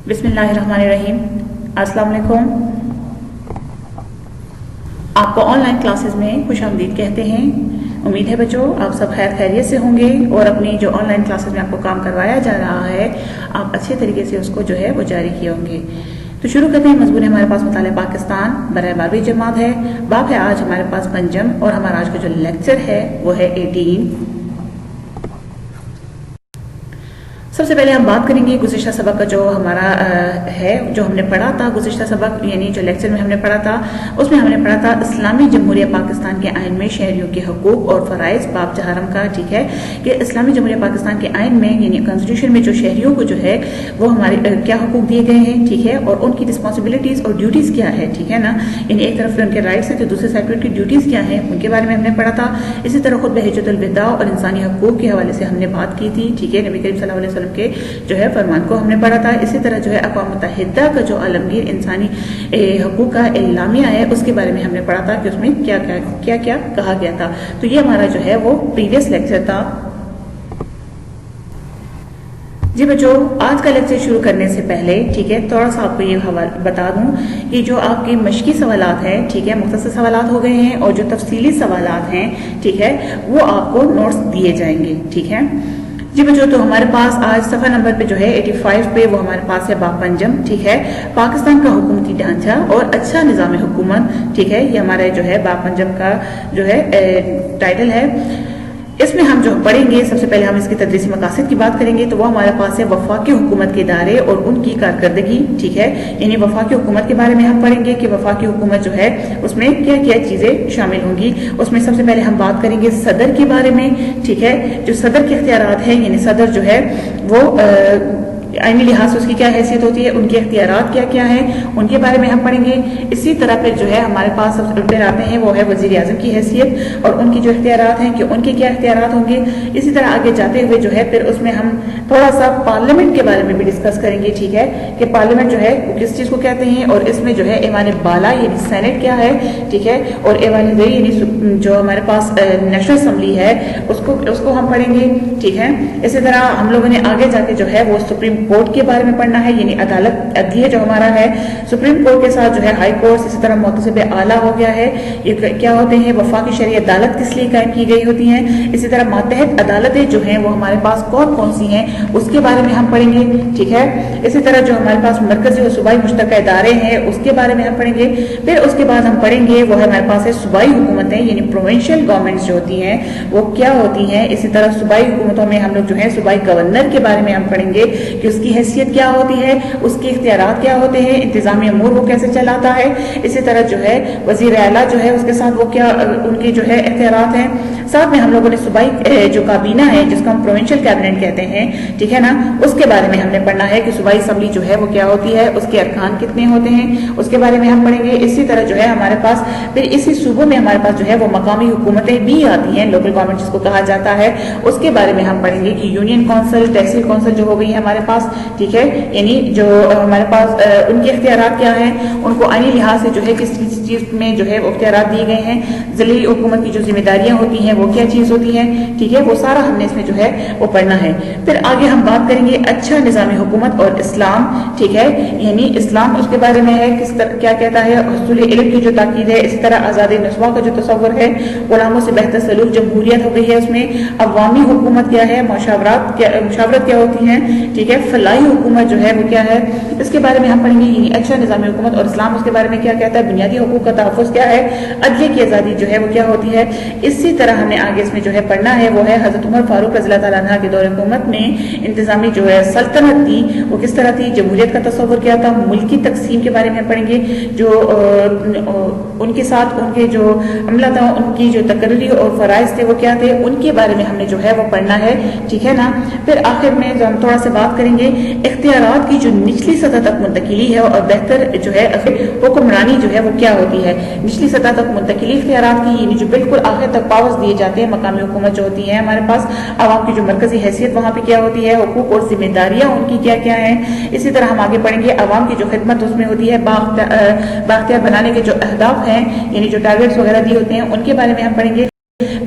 बिस्मिल्लाहिर्रहमानिर्रहीम। अस्सलाम वालेकुम। आपको ऑनलाइन क्लासेस में खुशामदीद कहते हैं। उम्मीद है बच्चों आप सब खैर खैरियत से होंगे और अपनी जो ऑनलाइन क्लासेस में आपको काम करवाया जा रहा है आप अच्छे तरीके से उसको जो है वो जारी किए होंगे। तो शुरू करते हैं। मजमून हमारे पास मुताले पाकिस्तान बराए 12वीं जमात है। बाप है आज हमारे पास पंजम और हमारा आज का जो लेक्चर है वो है 18। सबसे पहले हम बात करेंगे गुज़िश्ता सबक का जो हमारा है, जो हमने पढ़ा था गुज़िश्ता सबक यानी जो लेक्चर में हमने पढ़ा था उसमें हमने पढ़ा था इस्लामी जमहूरिया पाकिस्तान के आइन में शहरियों के हकूक और फ़राइज़ बाब चहारम का। ठीक है कि इस्लामी जमहूरिया पाकिस्तान के आइन में यानी कॉन्स्टिट्यूशन में जो शहरियों को जो है वो हमारे क्या हकूक दिए गए हैं, ठीक है, और उनकी रिस्पॉन्सिबिलिटीज़ और ड्यूटीज़ क्या है, ठीक है ना। यानी एक तरफ उनके राइट्स है तो दूसरे साइड पर उनकी ड्यूटीज़ क्या है उनके बारे में हमने पढ़ा था। इसी तरह खुद हिज्जतुल विदा और इंसानी हकूक के हवाले से हमने बात की थी, ठीक है, नबी करीम सल्लल्लाहु अलैहि वसल्लम के जो है फरमान को हमने पढ़ा था। इसी तरह जो है अक़वाम मुत्तहिदा का जो आलमगीर इंसानी हकूक का एलामिया है उसके बारे में हमने पढ़ा था कि उसमें क्या क्या कहा गया था। तो ये हमारा जो है वो प्रीवियस लेक्चर था। जी बच्चों आज का लेक्चर शुरू करने से पहले ठीक है थोड़ा सा आपको ये बता दूं कि जो आपके मशकी सवालात हैं, ठीक है, मुख्तसर सवालात हो गए हैं और जो तफसीली सवालात हैं, ठीक है, वो आपको नोट्स दिए जाएंगे। ठीक है जी बच्चों, तो हमारे पास आज सफ़ा नंबर पे जो है 85 पे वो हमारे पास है बाब पंजम, ठीक है, पाकिस्तान का हुकूमती ढांचा और अच्छा निज़ाम हुकूमत। ठीक है, ये हमारे जो है बाब पंजम का जो है टाइटल है। इसमें हम जो पढ़ेंगे सबसे पहले हम इसकी तदरीसी मकासद की बात करेंगे तो वो हमारे पास है वफाकी हुकूमत के इदारे और उनकी कारकर्दगी। ठीक है, यानी वफाकी हुकूमत के बारे में हम पढ़ेंगे कि वफाकी हुकूमत जो है उसमें क्या क्या चीज़ें शामिल होंगी। उसमें सबसे पहले हम बात करेंगे सदर के बारे में। ठीक है, जो सदर के इख्तियारात हैं यानी सदर जो है वो आईनी लिहाज से उसकी क्या हैसियत होती है, उनके इख्तियारात क्या क्या हैं उनके बारे में हम पढ़ेंगे। इसी तरह फिर जो है हमारे पास सबसे फिर आते हैं वो है वज़ीर आज़म की हैसियत और उनकी जो इख्तियारात हैं कि उनके क्या इख्तियारात होंगे। इसी तरह आगे जाते हुए जो है फिर उसमें हम थोड़ा सा पार्लियामेंट के बारे में भी डिस्कस करेंगे। ठीक है, कि पार्लियामेंट जो है वो किस चीज़ को कहते हैं और इसमें जो है ऐवान बाला यानी सेनेट क्या है, ठीक है, और ऐवान ज़ई यानी जो हमारे पास नेशनल असम्बली है उसको हम पढ़ेंगे। ठीक है, इसी तरह हम लोगों ने आगे जाके जो है वो सुप्रीम कोर्ट के बारे में पढ़ना है यानी अदालत अदलिया जो हमारा है सुप्रीम कोर्ट के साथ जो है हाई कोर्ट, इसी तरह मुतसिब आला हो गया है। ये क्या होते हैं, वफाकी शरई अदालत किस लिए कायम की गई होती हैं। इसी तरह मातहत अदालतें जो हैं वो हमारे पास कौन कौन सी हैं उसके बारे में हम पढ़ेंगे। ठीक है, इसी तरह जो हमारे पास मरकजी और सूबाई मुश्तरका इदारे हैं उसके बारे में हम पढ़ेंगे। फिर उसके बाद हम पढ़ेंगे वो है हमारे पास है सूबाई हुकूमतें यानी प्रोविंशियल गवर्नमेंट्स जो होती हैं वो क्या होती हैं। इसी तरह सूबाई हुकूमतों में हम लोग जो है सूबाई गवर्नर के बारे में हम पढ़ेंगे कि उसकी हैसियत क्या होती है, उसके इख्तियारात क्या होते हैं, इंतजामी अमूर वो कैसे चलाता है। इसी तरह जो है वजीर आला जो है उसके साथ वो क्या उनके जो है इख्तियारात हैं। साथ में हम लोगों ने सूबाई जो काबीना है जिसको हम प्रोविंशियल कैबिनेट कहते हैं, ठीक है ना, उसके बारे में हमने पढ़ना है कि सूबाई असम्बली जो है वो क्या होती है, उसके अरकान कितने होते हैं उसके बारे में हम पढ़ेंगे। इसी तरह जो है हमारे पास फिर इसी सूबों में हमारे पास जो है वो मकामी हुकूमतें भी आती हैं, लोकल गवर्नमेंट जिसको कहा जाता है, उसके बारे में हम पढ़ेंगे कि यूनियन काउंसिल तहसील काउंसिल जो हो गई है हमारे पास। ठीक है, यानी जो हमारे पास उनके इख्तियारात क्या हैं, उनको आईनी लिहाज से जो है किस चीज़ में जो है इख्तियारात दिए गए हैं, ज़िली हुकूमत की जो जिम्मेदारियां होती हैं वो क्या चीज़ होती हैं। ठीक है, वो सारा हमने इसमें जो है वो पढ़ना है। फिर आगे हम बात करेंगे अच्छा निज़ाम हुकूमत और इस्लाम। ठीक है, यानी इस्लाम उसके बारे में है किस तरह क्या कहता है, हुसूल इल्म की जो ताकीद है। इसी तरह आज़ादी नस्वा का जो तसव्वुर है, गुलामों से बेहतर सलूक, जमहूरियत हो गई है उसमें, अवामी हुकूमत क्या है, मुशावरत क्या होती है। ठीक है, फलाई हुकूमत जो है वो क्या है इसके बारे में हम पढ़ेंगे। यानी अच्छा निज़ाम हुकूमत और इस्लाम उसके बारे में क्या कहता है, बुनियादी हुकूक का तहफ़्फ़ुज़ क्या है, अदलिया की आज़ादी जो है वो क्या होती है। इसी तरह हमें आगे इसमें जो है पढ़ना है वो है हज़रत उमर फारूक रज़ियल्लाहु ताला अन्हा के दौर हुकूमत में इंतज़ामी जो है सल्तनत थी वो किस तरह थी, जमहूरियत का तसव्वुर क्या था, मुल्की तकसीम के बारे में पढ़ेंगे। जो उनके साथ उनके जो अमला था उनकी जो तकर्री और फ़राइज़ थे वो क्या थे उनके बारे में हमने जो है वो पढ़ना है। ठीक है ना, फिर आखिर में जो हम थोड़ा सा बात करेंगे इख्तियारात की जो निचली सतह तक मुंतकिली है और बेहतर जो है हुक्मरानी जो है वो क्या होती है। निचली सतह तक मुंतकिली इख्तियारात की यानी जो बिल्कुल आखिर तक पावर्स दिए जाते हैं मकामी हुकूमत जो होती है हमारे पास, आवाम की जो मरकजी हैसियत वहाँ पे क्या होती है, हुकूक और जिम्मेदारियाँ उनकी क्या क्या हैं। इसी तरह हम आगे पढ़ेंगे आवाम की जो खिदमत उसमें होती है, बाख्तियार बनाने के जो अहदाफ हैं यानी जो टारगेट्स वगैरह दिए होते हैं उनके बारे में हम पढ़ेंगे।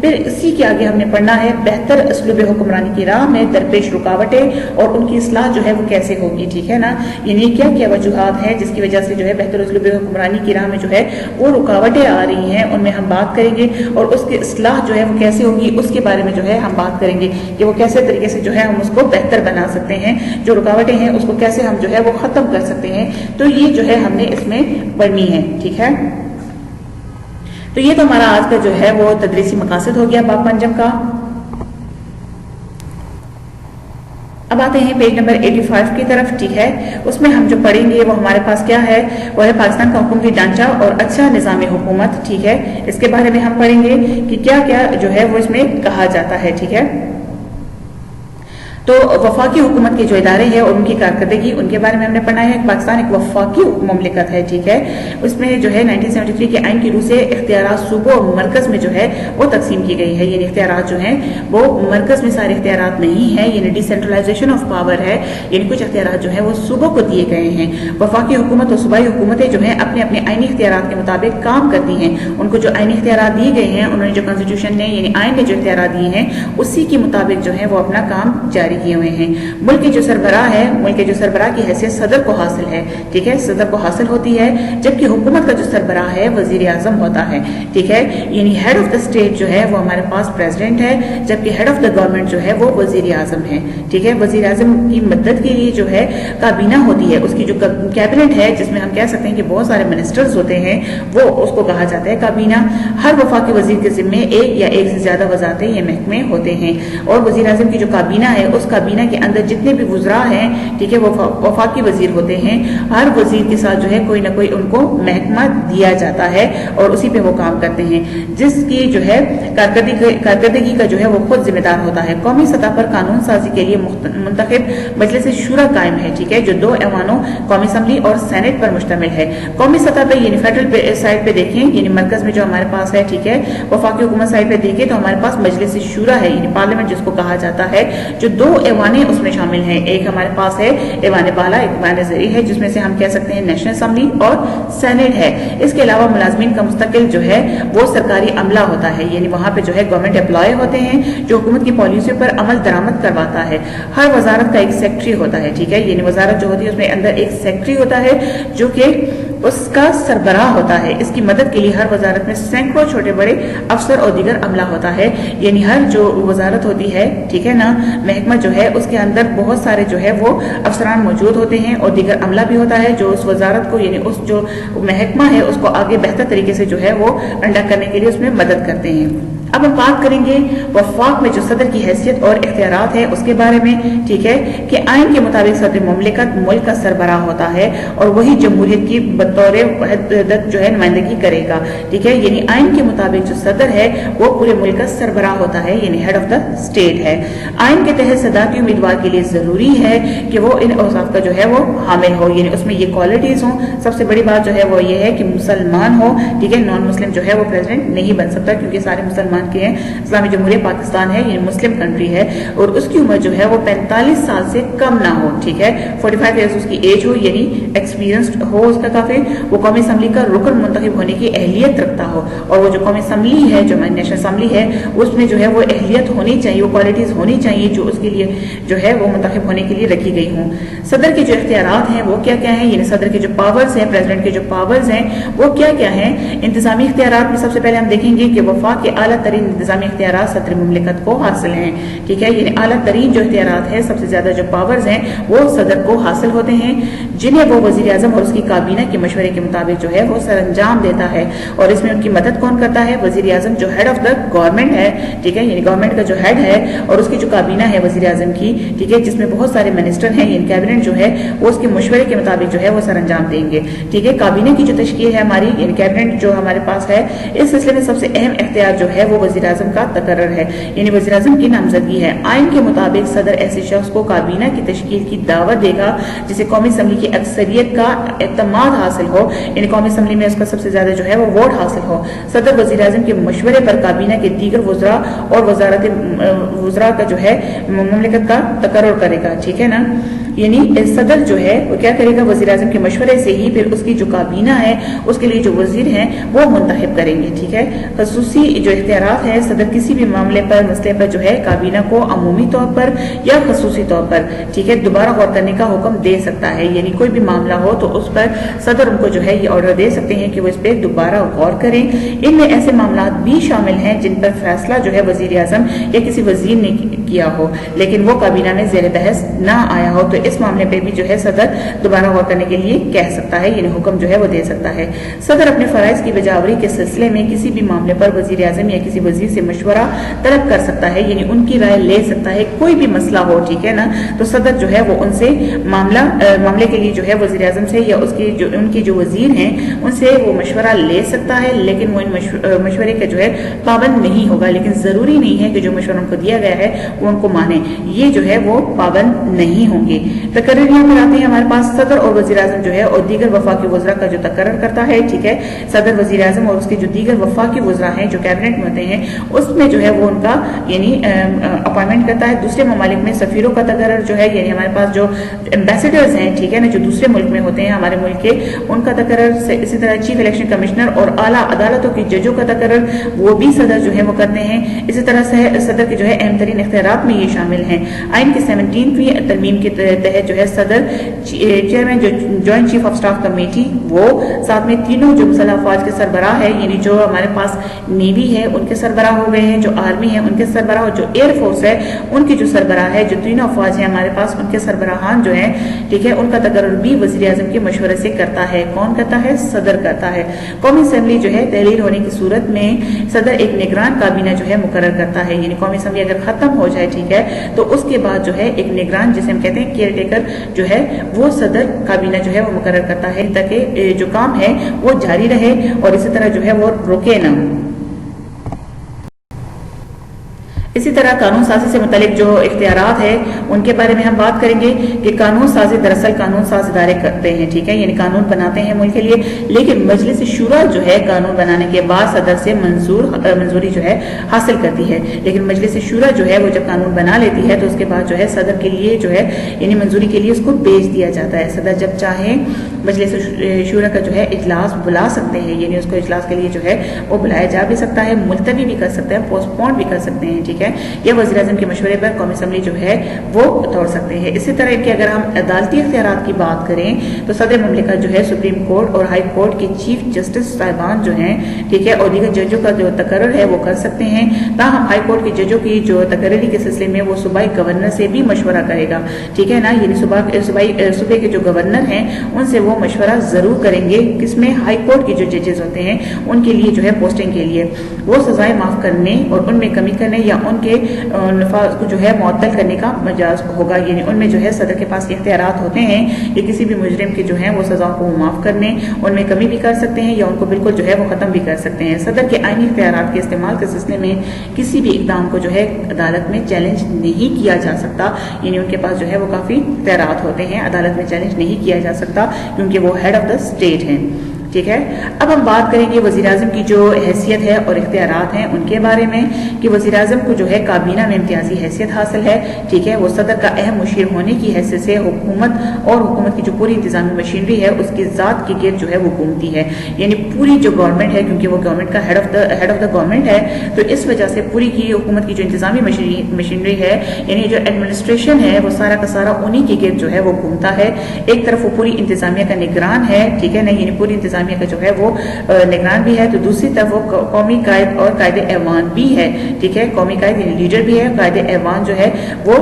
फिर इसी के आगे हमने पढ़ना है बेहतर असलूब हुक्मरानी की राह में दरपेश रुकावटें और उनकी इस्लाह जो है वो कैसे होगी, ठीक है ना। यानी क्या क्या वजूहात हैं जिसकी वजह से जो है बेहतर असलूब हुक्मरानी की राह में जो है वो रुकावटें आ रही हैं, उनमें हम बात करेंगे। और उसकी इस्लाह जो है वो कैसे होगी उसके बारे में जो है हम बात करेंगे कि वो कैसे तरीके से जो है हम उसको बेहतर बना सकते हैं, जो रुकावटें हैं उसको कैसे हम जो है वो ख़त्म कर सकते हैं। तो ये जो है हमने इसमें पढ़नी है, ठीक है। तो ये तो हमारा आज का जो है वो तदरीसी मकासद हो गया बाब पंजम का। अब आते हैं पेज नंबर 85 की तरफ, ठीक है। उसमें हम जो पढ़ेंगे वो हमारे पास क्या है, वो है पाकिस्तान का हुकूमती ढांचा और अच्छा निज़ाम हुकूमत, ठीक है। इसके बारे में हम पढ़ेंगे कि क्या क्या जो है वो इसमें कहा जाता है, ठीक है। तो वफाकी हुकूमत के जो इदारे हैं और उनकी कारकर्दगी उनके बारे में हमने पढ़ा है। पाकिस्तान एक वफाकी मुमलिकत है, ठीक है। उसमें जो है 1973 के आइन की रूह से इख्तियारात सूबों और मरकज में जो है वो तकसीम की गई है। यानी इख्तियारात जो हैं वो मरकज में सारे इख्तियारात नहीं है, यानी डिसेंट्रलाइजेशन ऑफ पावर है, यानी कुछ इख्तियारात जो है वो सूबों को दिए गए हैं। वफाकी हुकूमत और सूबाई हुकूमतें जो है अपने अपने आइनी इख्तियारात के मुताबिक काम करती हैं। उनको जो आइनी इख्तियारात दिए गए हैं, उन्होंने जो कॉन्स्टिट्यूशन ने यानी आइन ने जो इख्तियारात दिए हैं उसी के मुताबिक जो है वो अपना काम जारी किए हुए हैं। मुल्क के जो सरबराह है, मुल्क के जो सरबराह की हैसियत सदर को हासिल है, ठीक है, सदर को हासिल होती है, जबकि हुकूमत का जो सरबराह है वजीर आजम होता है, ठीक है। यानी हेड ऑफ द स्टेट जो है वो हमारे पास प्रेसिडेंट है, जबकि हेड ऑफ द गवर्नमेंट जो है वो वजीर आजम है, ठीक है। वजीर आजम की मदद के लिए जो है काबीना होती है, उसकी जो कैबिनेट है जिसमें हम कह सकते हैं कि बहुत सारे मिनिस्टर्स होते हैं, वो उसको कहा जाता है काबीना। हर वफाकी वजीर के जिम्मे एक या एक से ज्यादा वजारतें या महकमे होते हैं और वजीर आजम की जो काबीना है उस काबीना के अंदर जितने भी वुज़रा हैं, ठीक है, वो वफाकी वजीर होते हैं। हर वजीर के साथ जो है कोई ना कोई उनको महकमा दिया जाता है और उसी पे वो काम करते हैं, जिसकी जो है कारकर्दगी का जो है वो खुद जिम्मेदार होता है। कौमी सतह पर कानून साजी के लिए मुंतखब मजलिस शुरा कायम है, ठीक है, जो 2 ऐवानों कौमी असम्बली और सेनेट पर मुश्तमिल है। कौमी सतह पर यानी फेडरल साइड पे देखें, यानी मरकज में जो हमारे पास है, ठीक है, वफाकी हुकूमत साइड पे देखें तो हमारे पास मजलिस शुरा है, यानी पार्लियामेंट जिसको कहा जाता है, जो 2 ऐवाने उसमें शामिल हैं। एक हमारे पास है ऐवान बाला, एक ऐवान ज़री है, जिसमें से हम कह सकते हैं नेशनल असम्बली और सेनेट है। इसके अलावा मुलाजमीन का मुस्तकिल जो है वो सरकारी अमला होता है, यानी वहां पे जो है गवर्नमेंट एम्प्लॉय होते हैं जो हुकूमत की पॉलिसियों पर अमल दरामद करवाता है। हर वजारत का एक सेक्रेटरी होता है, ठीक है, यानी वजारत जो होती है उसमें अंदर एक सेक्रेटरी होता है जो कि उसका सरबराह होता है। इसकी मदद के लिए हर वजारत में सैकड़ों छोटे बड़े अफसर और दीगर अमला होता है, यानी हर जो वजारत होती है, ठीक है ना, महकमा जो है उसके अंदर बहुत सारे जो है वो अफसरान मौजूद होते हैं और दीगर अमला भी होता है जो उस वजारत को यानी उस जो महकमा है उसको आगे बेहतर तरीके से जो है वो कंडक्ट करने के लिए उसमें मदद करते हैं। अब हम बात करेंगे वफाक में जो सदर की हैसियत और इख्तियारात है उसके बारे में, ठीक है, कि आइन के मुताबिक सदर मुमलिकत मुल्क का सरबराह होता है और वही जमहूरियत की बतौर वहदत जो है नुमाइंदगी करेगा, ठीक है। यानी आइन के मुताबिक जो सदर है वो पूरे मुल्क का सरबराह होता है, यानी हेड ऑफ द स्टेट है। आइन के तहत सदारती उम्मीदवार के लिए जरूरी है कि वो इन औसाफ का जो है वो हामिल हो, यानी उसमें ये क्वालिटीज हों। सबसे बड़ी बात जो है वो ये है कि मुसलमान हो, ठीक है, नॉन मुस्लिम जो है वो प्रेसिडेंट नहीं बन सकता क्योंकि सारे मुसलमान के हैं। इस्लामी जमहूरियत पाकिस्तान है, ये मुस्लिम कंट्री है और उसकी उम्र जो है वो 45 साल से कम ना हो, ठीक है, 45 ईयर्स उसकी एज हो, यानी एक्सपीरियंस्ड हो उसका काफी, वो कौमी असम्बली का रुकन मुंतखब होने की अहलियत रखता हो और वो जो कौमी असम्बली है, जो नेशनल असम्बली है, उसमें जो है वो अहलियत होनी चाहिए, वो क्वालिटीज होनी चाहिए जो उसके लिए जो है वो मुंतखब होने के लिए रखी गई हों। सदर के जो इख्तियारात हैं वो क्या क्या हैं, यानी सदर के जो पावर्स हैं, प्रेसिडेंट के जो पावर्स हैं वो क्या क्या हैं। इंतजामी इख्तियारात में सबसे पहले हम देखेंगे कि वफाक के आला तरीन इंतजामी इख्तियारात सदर मुमलिकत को हासिल हैं, ठीक है, यानी आला तरीन जो इख्तियारात हैं, सबसे ज्यादा जो पावर्स हैं वो सदर को हासिल होते हैं, जिन्हें वो वजीर आजम और उसकी काबीना के मशवरे के मुताबिक जो है वो सर अंजाम देता है। और इसमें उनकी मदद कौन करता है, वजीर आजम जो हेड ऑफ द गवर्नमेंट है, ठीक है, यानी गवर्नमेंट का जो हेड है और उसकी जो काबीना है वजीर आजम की, ठीक है, जिसमें बहुत सारे मिनिस्टर हैं, यानी कैबिनेट जो है वो उसके मशवरे के मुताबिक जो है वो सर अंजाम देंगे, ठीक है। काबीना की जो तश्कील है हमारी, यानी कैबिनेट जो हमारे पास है, इस सिलसिले में सबसे अहम इख्तियार जो है वो वजीर आजम का तकर्रर है, यानी वजीर आजम की नामजदगी है। आइन के मुताबिक सदर ऐसे शख्स को काबीना की तश्कील की दावत देगा जिसे कौमी असम्बली की अक्सरियत का एतमाद हासिल हो, यानी कौमी असम्बली में उसका सबसे ज्यादा जो है वो वोट हासिल हो। सदर वजीर आजम के मशवरे पर काबीना के दीगर वज़रा और वजारत वज़रा का जो है मुमलिकत का तकर्रुर करेगा, ठीक है ना। यानी सदर जो है वो क्या करेगा, वजीर आजम के मशवरे से ही फिर उसकी जो काबीना है उसके लिए जो वजीर हैं वो मुंतखब करेंगे। ठीक है, खसूसी जो इख्तियारात है, सदर किसी भी मामले पर मसले पर जो है काबीना को अमूमी तौर पर या खसूसी तौर पर, ठीक है, दोबारा गौर करने का हुक्म दे सकता है। यानी कोई भी मामला हो तो उस पर सदर उनको जो है ये ऑर्डर दे सकते हैं कि वो इस पर दोबारा गौर करें। इनमें ऐसे मामला भी शामिल हैं जिन पर फैसला जो है वजीर आजम या किसी वजीर ने किया हो लेकिन वो काबीना में ज़ेर बहस ना आया हो, तो इस मामले पर भी जो है सदर दोबारा गौर करने के लिए कह सकता है, यानी हुक्म जो है वो दे सकता है। सदर अपने फराइज की बजावरी के सिलसिले में किसी भी मामले पर वजीर आजम या किसी वजीर से मशवरा तलब कर सकता है, यानी उनकी राय ले सकता है। कोई भी मसला हो, ठीक है ना, तो सदर जो है वो उनसे मामले के लिए जो है वजीर आजम से या उनके जो वजीर हैं उनसे वो मशवरा ले सकता है, लेकिन वो इन मशवरे का जो है पाबंद नहीं होगा। लेकिन जरूरी नहीं है कि जो मशवरा उनको दिया गया है वो उनको माने, ये जो है वो पाबंद नहीं होंगे। तकर्रीर यहाँ पर आते हैं हमारे पास, सदर और वजीर आजम जो है और दीगर वफाकी वज़रा का जो तकर्रर करता है, ठीक है, सदर वजीर आजम और उसके जो दीगर वफाकी वज़रा हैं जो कैबिनेट में होते हैं उसमें जो है वो उनका यानी अपॉइंटमेंट करता है। दूसरे ममालिक में सफीरों का तकर्रर जो है, यानी हमारे पास जो एम्बेसडर्स हैं, ठीक है ना, जो दूसरे मुल्क में होते हैं हमारे मुल्क के, उनका तकर्रर से इसी तरह चीफ इलेक्शन कमिश्नर और आला अदालतों की जजों का तकर्रर वो भी सदर जो है वो करते हैं। इसी तरह से सदर के जो है अहम तरीन इख्तियारात में ये शामिल हैं। आइन की 17वीं तरमीम के तहत जो है सदर चेयरमैन जो joint chief of staff committee, वो साथ में तीनों जो मुसल्ह अफवाज के सरबराह है, यानी जो हमारे पास नेवी है उनके सरबराह हो गए हैं, जो आर्मी है उनके सरबराह, जो एयर फोर्स है उनकी जो सरबराह है, जो तीनों अफवाज है हमारे पास उनके सरबराहान जो है, ठीक है, उनका तकर्रुर भी वज़ीर आज़म के मशवरे से करता है। कौन करता है? सदर करता है। कौमी असेंबली जो है तहलील होने की सूरत में सदर एक निगरान काबीना जो है मुकर्रर करता है, यानी कौमी असेंबली अगर खत्म हो जाए, ठीक है, तो उसके बाद जो है एक निगरान जिसे हम कहते हैं केयर टेकर जो है वो सदर काबीना जो है वो मुकर्रर करता है ताकि जो काम है वो जारी रहे और इसी तरह जो है वो रुके ना। इसी तरह कानून साजी से मुतालिक जो इख्तियारात है उनके बारे में हम बात करेंगे कि कानून साजी दरअसल कानून साज इदारे करते हैं, ठीक है, यानी कानून बनाते हैं मुल्क के लिए, लेकिन मजलिस शूरा जो है कानून बनाने के बाद सदर से मंजूरी जो है हासिल करती है। लेकिन मजलिस शूरा जो है वो जब कानून बना लेती है तो उसके बाद जो है सदर के लिए जो है यानी मंजूरी के लिए उसको भेज दिया जाता है। सदर जब चाहे मजलिस शूरा का जो है इजलास बुला सकते हैं, यानी उसको इजलास के लिए जो है वो बुलाया जा भी सकता है, मुलतवी भी कर सकते हैं, पोस्टपोन भी कर सकते हैं, ठीक है, या वज़ीर आज़म के मशवरे पर कौमी असेंबली जो है वो तोड़ सकते हैं। इसी तरह इनके अगर हम अदालती इख्तियारात की बात करें तो सदर मुमलिकत जो है सुप्रीम कोर्ट और हाई कोर्ट के चीफ जस्टिस साहिबान जो हैं, ठीक है, और दीगर जजों का जो तकर्रर है वो कर सकते हैं। ताहम हाई कोर्ट के जजों की जो तकर्री के सिलसिले में वो सूबाई गवर्नर से भी मशवरा करेगा, ठीक है ना, यानी सूबे के जो गवर्नर हैं उनसे वो मशवरा जरूर करेंगे किसमें, हाई कोर्ट के जो जजेस होते हैं उनके लिए जो है पोस्टिंग के लिए वो सजाएं माफ करने और उनमें कमी करने या उनके नफाज को जो है मुअत्तल करने का मजाज होगा, यानी उनमें जो है सदर के पास इख्तियारात होते हैं कि किसी भी मुजरिम के जो है वो सजाओं को माफ करने, उनमें कमी भी कर सकते हैं या उनको बिल्कुल जो है वो खत्म भी कर सकते हैं। सदर के आईनी इख्तियारात के इस्तेमाल के सिलसिले में किसी भी इकदाम को जो है अदालत में चैलेंज नहीं किया जा सकता, यानी उनके पास जो है वो काफी इख्तियारात होते हैं, अदालत में चैलेंज नहीं किया जा सकता क्योंकि वो हेड ऑफ द स्टेट हैं, ठीक है। अब हम बात करेंगे वज़ीर आज़म की जो हैसियत है और इख्तियारात हैं उनके बारे में कि वज़ीर आज़म को जो है काबीना में इम्तियाजी हैसियत हासिल है, ठीक है, वो सदर का अहम मुशीर होने की हैसियत से हुकूमत और हुकूमत की जो पूरी इंतजामी मशीनरी है उसकी ज़ात की गिर्द जो है वो घूमती है, यानी पूरी जो गवर्नमेंट है, क्योंकि वो गवर्नमेंट का हेड ऑफ द गवर्नमेंट है, तो इस वजह से पूरी की हुकूमत की जो इंतजामी मशीनरी है यानी जो एडमिनिस्ट्रेशन है वो सारा का सारा उन्हीं की गिर्द जो है वो घूमता है। एक तरफ वो पूरी इंतजामिया का निगरान है, ठीक है ना, यानी पूरी का जो है वो निगरान भी है, तो दूसरी तरफ वो कौमी कायद और कायदे ऐवान भी है, ठीक है, कौमी कायद लीडर भी है, कायदे ऐवान जो है वो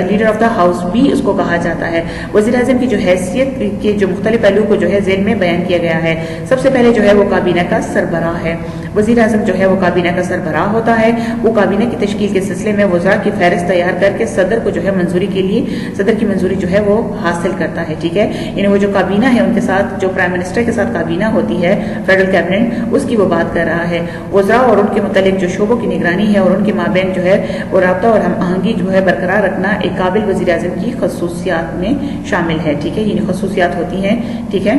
लीडर ऑफ द हाउस भी उसको कहा जाता है। वज़ीर आज़म की जो हैसियत के जो मुख्तलिफ पहलू को जो है ज़ेल में बयान किया गया है। सबसे पहले जो है वो काबीना का सरबराह है। वज़ीर आज़म जो है वो काबीना का सरबराह होता है, वो काबीना की तश्कील के सिलसिले में वज़रा की फहरिस्त तैयार करके सदर को जो है मंजूरी के लिए सदर की मंजूरी जो है वो हासिल करता है, ठीक है, यानी वो जो काबीना है उनके साथ जो प्राइम मिनिस्टर के साथ काबीना होती है फेडरल कैबिनेट उसकी वो बात कर रहा है। वज़रा और उनके मुतालिक जो शोबों की निगरानी है और उनके माबैन जो है वो राब्ता और हम आहंगी जो है बरकरार रखना एक काबिल वज़ीर आज़म की खसूसियात में शामिल है, ठीक है, यानी खसूसियात होती हैं, ठीक है।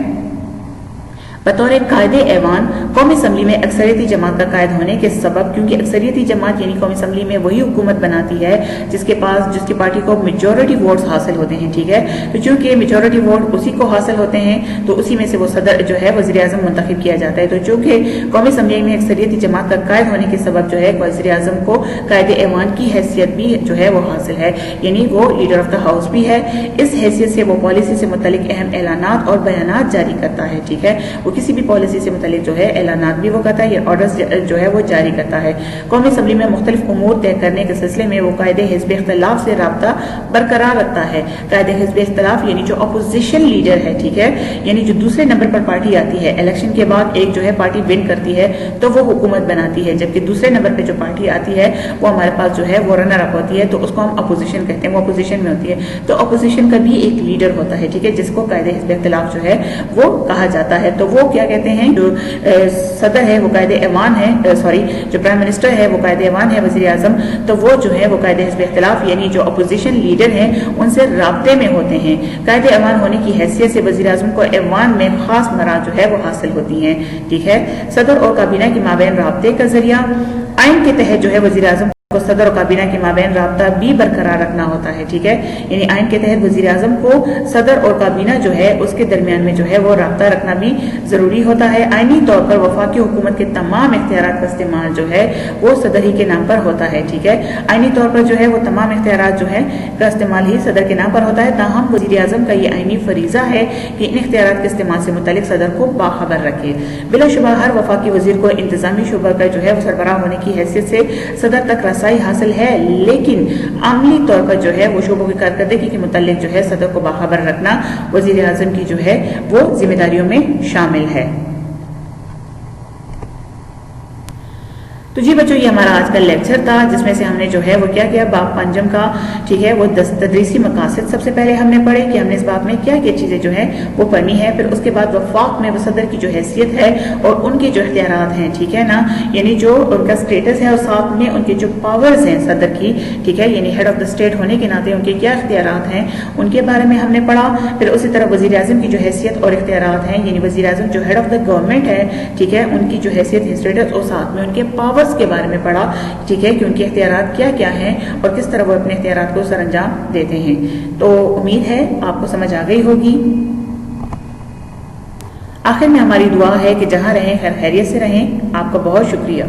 बतौर कायदे ऐवान कौमी असम्बली में अक्सरियती जमात का कायद होने के सबब, क्योंकि अक्सरियती जमात यानी कौमी असम्बली में वही हुकूमत बनाती है जिसकी पार्टी को मेजॉरिटी वोट्स हासिल होते हैं, ठीक है। तो चूंकि मेजॉरिटी वोट उसी को हासिल होते हैं तो उसी में से वो सदर जो है वज़ीर आज़म मुंतखब किया जाता है। तो चूंकि कौमी असम्बली में अक्सरियती जमात का कायद होने के सबब जो है वज़ीर आज़म को कायदे ऐवान की हैसियत भी जो है वो हासिल है, यानी वो लीडर ऑफ द हाउस भी है। इस हैसियत से वो पॉलिसी से मुतल्लिक अहम ऐलानात और बयानात जारी करता है, ठीक है। वो किसी भी पॉलिसी से मुतल्लिक जो है ऐलानात भी वो करता है, ऑर्डर्स जो है वो जारी करता है। कौमी असम्बली में मुख्तलिफ उमूर तय करने के सिलसिले में वो कायदे हिज़्ब इख्तिलाफ से राब्ता बरकरार रखता है। कायदे हिज़्ब इख्तिलाफ यानी जो अपोजिशन लीडर है, ठीक है, यानी जो दूसरे नंबर पर पार्टी आती है, इलेक्शन के बाद एक जो है पार्टी विन करती है तो वो हुकूमत बनाती है, जबकि दूसरे नंबर पर जो पार्टी आती है वो हमारे पास जो है वो रनर अप होती है, तो उसको हम अपोजिशन कहते हैं, वो अपोजिशन में होती है। तो अपोजिशन का भी एक लीडर होता है, ठीक है, जिसको कायदे हिज़्ब इख्तिलाफ जो है वो कहा जाता है। तो वो क्या कहते हैं, जो सदर है वो कायदे ऐवान है, जो प्राइम मिनिस्टर है वो कायदे ऐवान है, वज़ीर आज़म, तो वो जो है वो कायदे हिज़्ब इख्तिलाफ यानी जो अपोजिशन लीडर हैं उनसे राब्ते में होते हैं। कायदे ऐवान होने की हैसियत से वज़ीर आज़म को ऐवान में खास मराद जो है वो हासिल होती हैं, ठीक है। सदर और काबीना के माबैन राब्ते का जरिया आइन के तहत जो है वज़ीर आज़म को सदर और काबीना के माबैन राब्ता भी बरकरार रखना होता है, ठीक है। यानी आइन के तहत वज़ीर आज़म को सदर और काबीना जो है उसके दरमियान में जो है वो राब्ता रखना भी जरूरी होता है। आइनी तौर पर वफाकी हुकूमत के तमाम इख्तियारात का इस्तेमाल जो है वो सदर ही के नाम पर होता है, ठीक है। आइनी तौर पर जो है वो तमाम इख्तियारात जो है का इस्तेमाल ही सदर के नाम पर होता है, ताहम वज़ीर आज़म का ये आइनी फरीजा है कि इन इख्तियारात के इस्तेमाल से मुतल्लिक सदर को बाखबर रखे। बिलाशुबा हर वफाकी वज़ीर को इंतजामी शुबा का जो है वो सरबराह होने की हैसियत से सदर तक रसाई हासिल है, लेकिन अमली तौर पर जो है वो शोबों की कारकर्दगी के मुतालिक जो है सदर को बाखबर रखना वज़ीर आज़म की जो है वो जिम्मेदारियों में शामिल है। तो जी बच्चों, ये हमारा आज का लेक्चर था जिसमें से हमने जो है वो क्या किया, बाब पंजम का, ठीक है, वो तदरीसी मकासद सबसे पहले हमने पढ़े कि हमने इस बाब में क्या क्या चीज़ें जो है वो पढ़नी है। फिर उसके बाद वफाक में वो सदर की जो हैसियत है और उनके जो इख्तियारात हैं, ठीक है ना, यानी जो उनका स्टेटस है और साथ में उनके जो पावर्स हैं सदर की, ठीक है, यानी हेड ऑफ द स्टेट होने के नाते उनके क्या इख्तियारात हैं उनके बारे में हमने पढ़ा। फिर उसी तरह वज़ीर आज़म की जो हैसियत और इख्तियारात हैं, यानी वज़ीर आज़म जो हेड ऑफ द गवर्नमेंट है, ठीक है, उनकी जो हैसियत स्टेटस और साथ में उनके पावर के बारे में पढ़ा, ठीक है, कि उनके इख्तियारात क्या क्या हैं और किस तरह वो अपने इख्तियारात को सरअंजाम देते हैं। तो उम्मीद है आपको समझ आ गई होगी। आखिर में हमारी दुआ है कि जहां रहें खैर खैरियत से रहें। आपका बहुत शुक्रिया।